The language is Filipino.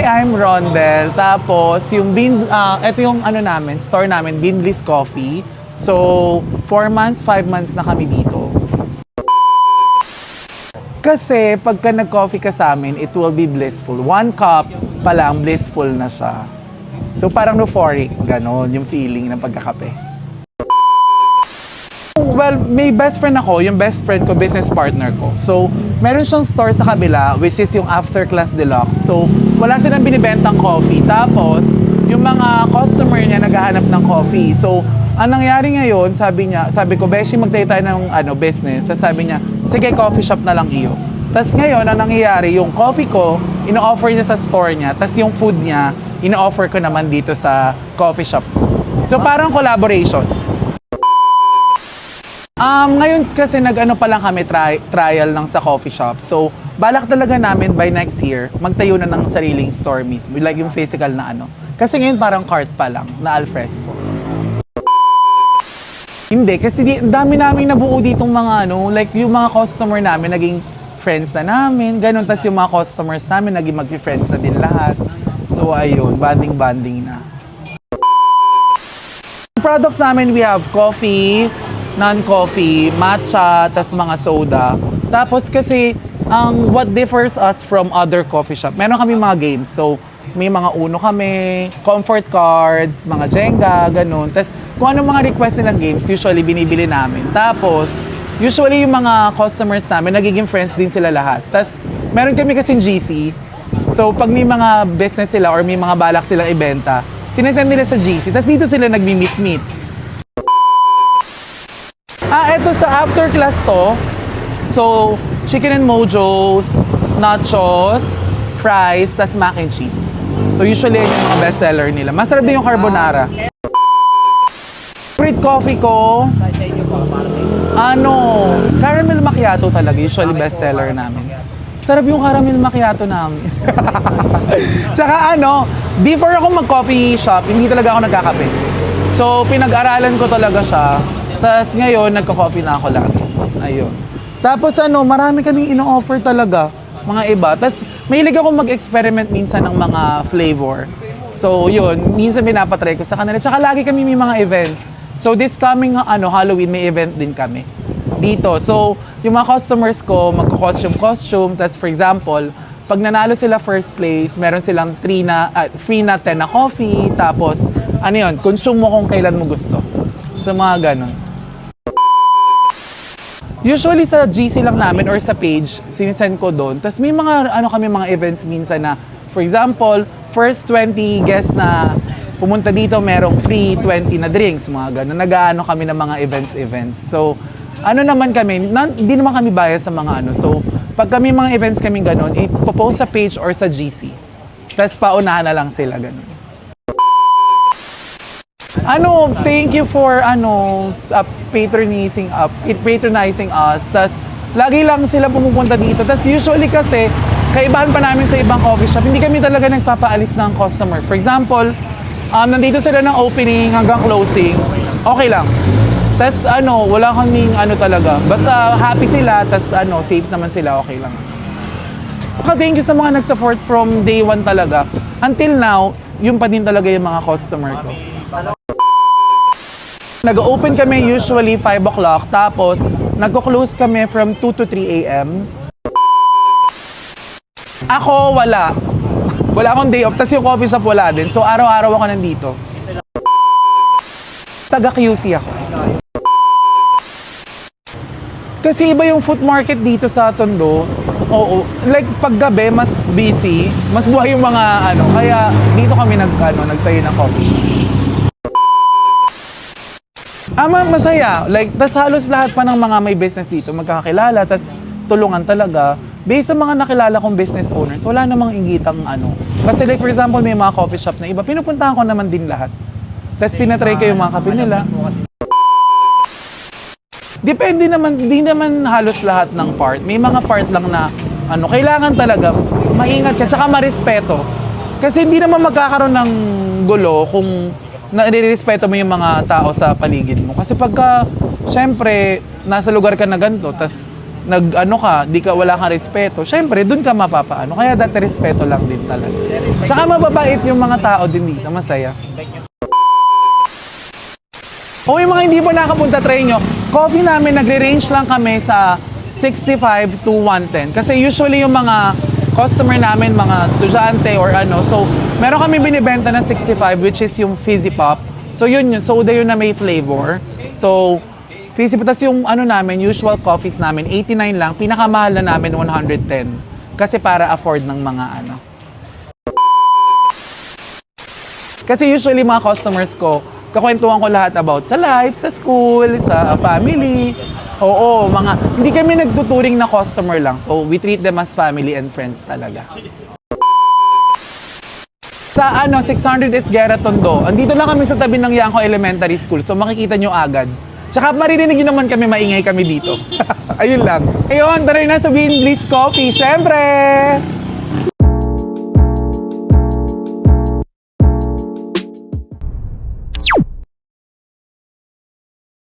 I'm Rondel. Tapos, ito yung ano namin, store namin, Bean Bliss Coffee. So, 4 months, 5 months na kami dito. Kasi, pagka nag-coffee ka sa amin, it will be blissful. 1 cup pa lang, blissful na siya. So, parang euphoric, ganon, yung feeling ng pagkakape. Well, may best friend ako, yung best friend ko, business partner ko. So, meron siyang store sa kabila, which is yung After Class Deluxe. So, wala silang binibentang coffee. Tapos, yung mga customer niya naghahanap ng coffee. So, ang nangyari ngayon, sabi ko, Beshi, magtayo tayo ng business. So, sabi niya, sige, coffee shop na lang iyo. Tapos ngayon, ang nangyayari, yung coffee ko, ino-offer niya sa store niya. Tapos yung food niya, ino-offer ko naman dito sa coffee shop. So, parang collaboration. Ngayon kasi pa lang kami trial lang sa coffee shop. So, balak talaga namin by next year, magtayo na ng sariling store mismo. Like yung physical na Kasi ngayon parang cart pa lang, na alfresco. Hindi, kasi dami namin nabuo ditong mga like yung mga customer namin, naging friends na namin. Ganun, tas yung mga customers namin, naging mag-friends na din lahat. So, ayun, banding-banding na. Products namin, we have coffee, non-coffee, matcha, tas mga soda. Tapos kasi, what differs us from other coffee shop, meron kami mga games. So, may mga Uno kami, comfort cards, mga Jenga, ganun. Tas kung ano mga request nilang games, usually binibili namin. Tapos, usually yung mga customers namin, nagiging friends din sila lahat. Tas, meron kami kasing GC. So, pag may mga business sila or may mga balak silang ibenta, sinesend nila sa GC. Tas dito sila nagmi-meet-meet. Ito sa after class to. So, chicken and mojos, nachos, fries, tas mac and cheese. So, usually yung mga bestseller nila. Masarap din yung carbonara. Favorite coffee ko, caramel macchiato talaga. Usually bestseller namin. Sarap yung caramel macchiato namin. Tsaka before ako mag-coffee shop, hindi talaga ako nagkakape. So, pinag-aralan ko talaga siya. Tapos ngayon, nagka-coffee na ako lagi. Ayun. Tapos marami kaming ino-offer talaga. Mga iba. Tapos mahilig ako mag-experiment minsan ng mga flavor. So yun, minsan pinapatry ko sa kanila. Tsaka lagi kami may mga events. So this coming Halloween, may event din kami dito. So yung mga customers ko, magko-costume. Tapos for example, pag nanalo sila first place, meron silang free na 10 na coffee. Tapos consume mo kung kailan mo gusto. So mga ganun. Usually sa GC lang namin or sa page, sinisend ko doon. Tapos may mga kami mga events minsan na, for example, first 20 guests na pumunta dito, merong free 20 na drinks, mga ganun. Nag-aano kami ng mga events. So, naman kami, hindi naman kami bias sa mga So, pag kami mga events kami ganun, ipopost sa page or sa GC. Tapos paunahan na lang sila ganun. Thank you for patronizing us. Tas lagi lang sila pumupunta dito. Tas usually kasi kaibahan pa namin sa ibang coffee shop, hindi kami talaga nagpapaalis ng customer. For example, nandito sila ng opening hanggang closing, okay lang. Tas wala kaming talaga. Basta happy sila, tas safe naman sila, okay lang. Thank you sa mga nag-support from day one talaga. Until now, yun pa din talaga yung mga customer ko. Nag-open kami usually 5 o'clock, tapos nagko-close kami from 2 to 3 a.m. Ako, wala. Wala akong day off, tapos yung coffee shop wala din. So, araw-araw ako nandito. Taga-QC ako. Kasi iba yung food market dito sa Tondo. Oo. Like, paggabi, mas busy. Mas buhay yung mga Kaya, dito kami nagtayo ng coffee shop. Masaya. Like, tas halos lahat pa ng mga may business dito magkakakilala, tas tulungan talaga. Based sa mga nakilala kong business owners, wala namang inggitang Kasi like, for example, may mga coffee shop na iba, pinupuntahan ko naman din lahat. Tas tinatry ko yung mga kape nila. Depende naman, di naman halos lahat ng part. May mga part lang na, kailangan talaga maingat ka, tsaka marespeto. Kasi hindi naman magkakaroon ng gulo kung nare-respeto mo yung mga tao sa paligid mo. Kasi pagka, syempre, nasa lugar ka na ganito, tas ano ka, wala kang respeto, syempre, dun ka mapapaano. Kaya dati respeto lang din talaga. Tsaka mababait yung mga tao din dito, masaya. O yung mga hindi pa nakapunta, try nyo. Coffee namin, nagre-range lang kami sa 65 to 110. Kasi usually yung mga customer namin, mga estudyante or ano. So, meron kami binibenta ng 65, which is yung Fizzy Pop. So, yun yun. Soda yun na may flavor. So, Fizzy Pop. Tapos yung ano namin, usual coffees namin, 89 lang. Pinakamahal na namin, 110. Kasi para afford ng mga ano. Kasi usually mga customers ko, kakwentuhan ko lahat about sa life, sa school, sa family. Oo, hindi kami nagtuturing na customer lang. So, we treat them as family and friends talaga. Sa 600 Esguerra, Tondo. Andito lang kami sa tabi ng Yangko Elementary School. So, makikita nyo agad. Tsaka maririnig nyo naman kami, maingay kami dito. Ayun lang. Ayun, tara na sa Bean Bliss Coffee. Syempre!